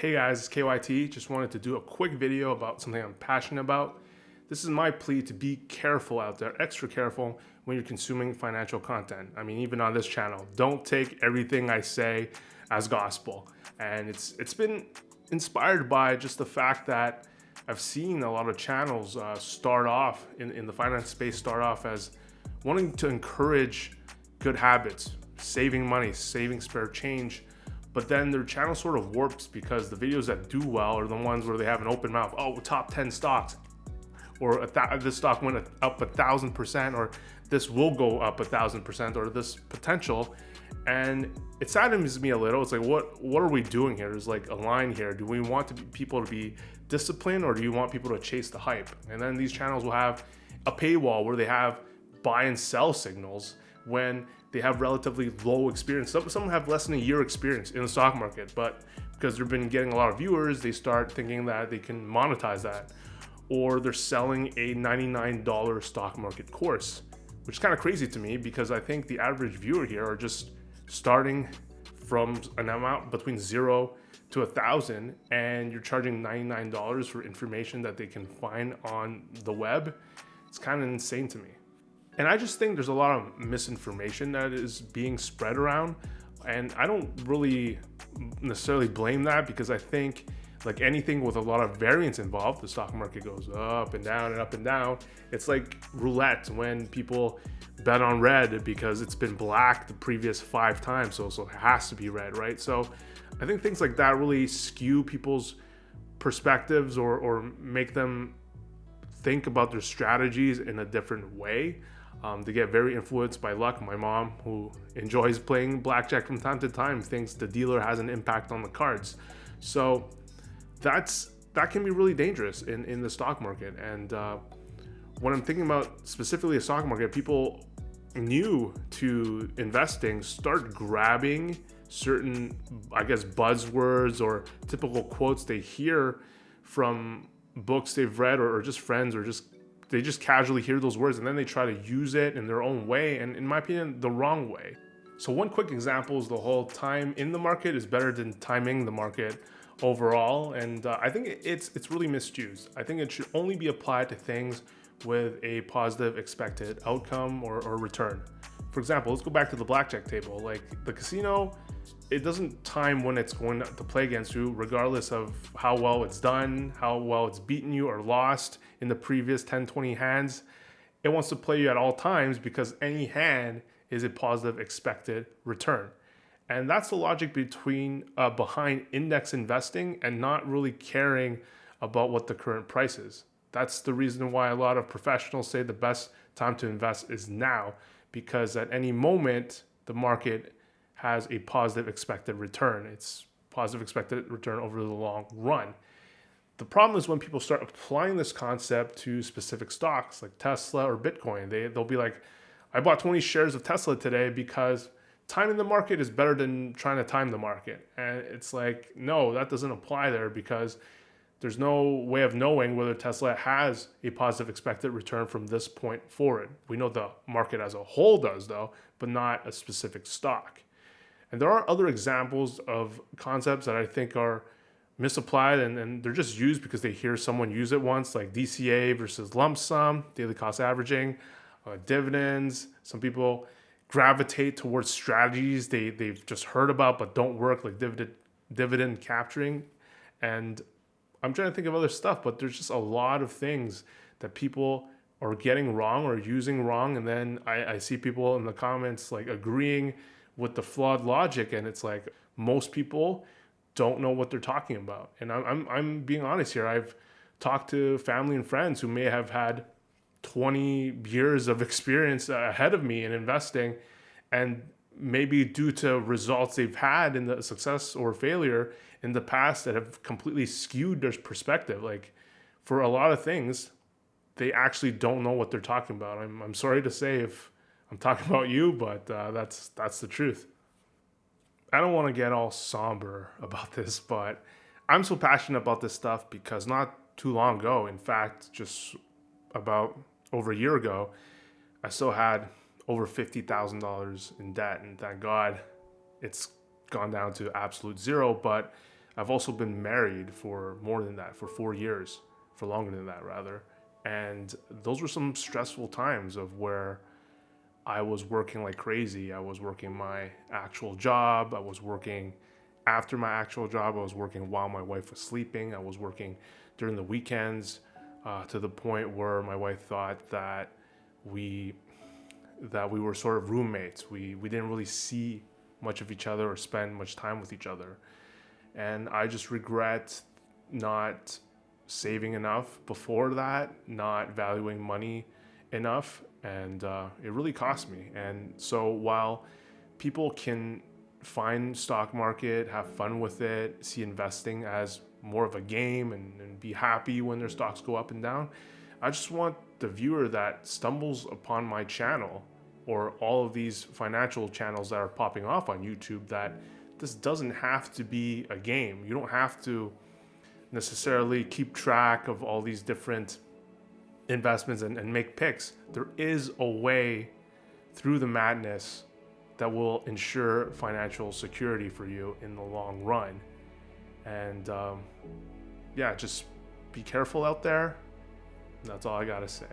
Hey guys, it's KYT. Just wanted to do a quick video about something I'm passionate about. This is my plea to be careful out there, extra careful when you're consuming financial content. I mean, even on this channel, don't take everything I say as gospel. And it's been inspired by just the fact that I've seen a lot of channels start off in the finance space, start off as wanting to encourage good habits, saving money, saving spare change. But then their channel sort of warps because the videos that do well are the ones where they have an open mouth. Oh, top 10 stocks, or this stock went up 1,000%, or this will go up 1,000%, or this potential. And it saddens me a little. It's like, what are we doing here? There's like a line here. Do we want people to be disciplined, or do you want people to chase the hype? And then these channels will have a paywall where they have buy and sell signals when they have relatively low experience. Some have less than a year experience in the stock market, but because they've been getting a lot of viewers, they start thinking that they can monetize that. Or they're selling a $99 stock market course, which is kind of crazy to me because I think the average viewer here are just starting from an amount between 0 to 1,000, and you're charging $99 for information that they can find on the web. It's kind of insane to me. And I just think there's a lot of misinformation that is being spread around. And I don't really necessarily blame that, because I think, like anything with a lot of variance involved, the stock market goes up and down and up and down. It's like roulette when people bet on red because it's been black the previous 5 times. So it has to be red, right? So I think things like that really skew people's perspectives or make them think about their strategies in a different way. They get very influenced by luck. My mom, who enjoys playing blackjack from time to time, thinks the dealer has an impact on the cards. So that can be really dangerous in the stock market. And when I'm thinking about specifically the stock market, people new to investing start grabbing certain, I guess, buzzwords or typical quotes they hear from books they've read, or just friends, or they just casually hear those words, and then they try to use it in their own way, and in my opinion, the wrong way. So one quick example is the whole time in the market is better than timing the market overall, and I think it's really misused. I think it should only be applied to things with a positive expected outcome or return. For example, let's go back to the blackjack table. Like the casino, it doesn't time when it's going to play against you, regardless of how well it's done, how well it's beaten you or lost in the previous 10, 20 hands. It wants to play you at all times because any hand is a positive expected return. And that's the logic behind index investing and not really caring about what the current price is. That's the reason why a lot of professionals say the best time to invest is now, because at any moment, the market has a positive expected return. It's positive expected return over the long run. The problem is when people start applying this concept to specific stocks like Tesla or Bitcoin. They'll be like, I bought 20 shares of Tesla today because timing the market is better than trying to time the market. And it's like, no, that doesn't apply there, because there's no way of knowing whether Tesla has a positive expected return from this point forward. We know the market as a whole does, though, but not a specific stock. And there are other examples of concepts that I think are misapplied, and they're just used because they hear someone use it once, like DCA versus lump sum, daily cost averaging, dividends. Some people gravitate towards strategies they've just heard about but don't work, like dividend capturing. And I'm trying to think of other stuff, but there's just a lot of things that people are getting wrong or using wrong. And then I see people in the comments like agreeing with the flawed logic, and it's like most people don't know what they're talking about. And I'm being honest here. I've talked to family and friends who may have had 20 years of experience ahead of me in investing, and maybe due to results they've had in the success or failure in the past that have completely skewed their perspective. Like for a lot of things, they actually don't know what they're talking about. I'm sorry to say if I'm talking about you, but that's the truth. I don't want to get all somber about this, but I'm so passionate about this stuff because not too long ago, in fact, just about over a year ago, I still had over $50,000 in debt, and thank God it's gone down to absolute zero. But I've also been married for more than that, for 4 years, for longer than that rather. And those were some stressful times of where I was working like crazy. I was working my actual job. I was working after my actual job. I was working while my wife was sleeping. I was working during the weekends, to the point where my wife thought we that we were sort of roommates. We didn't really see much of each other or spend much time with each other. And I just regret not saving enough before that, not valuing money enough, and it really cost me. And so while people can find stock market, have fun with it, see investing as more of a game, and be happy when their stocks go up and down, I just want the viewer that stumbles upon my channel or all of these financial channels that are popping off on YouTube that this doesn't have to be a game. You don't have to necessarily keep track of all these different investments and make picks. There is a way through the madness that will ensure financial security for you in the long run. And yeah, just be careful out there. That's all I gotta say.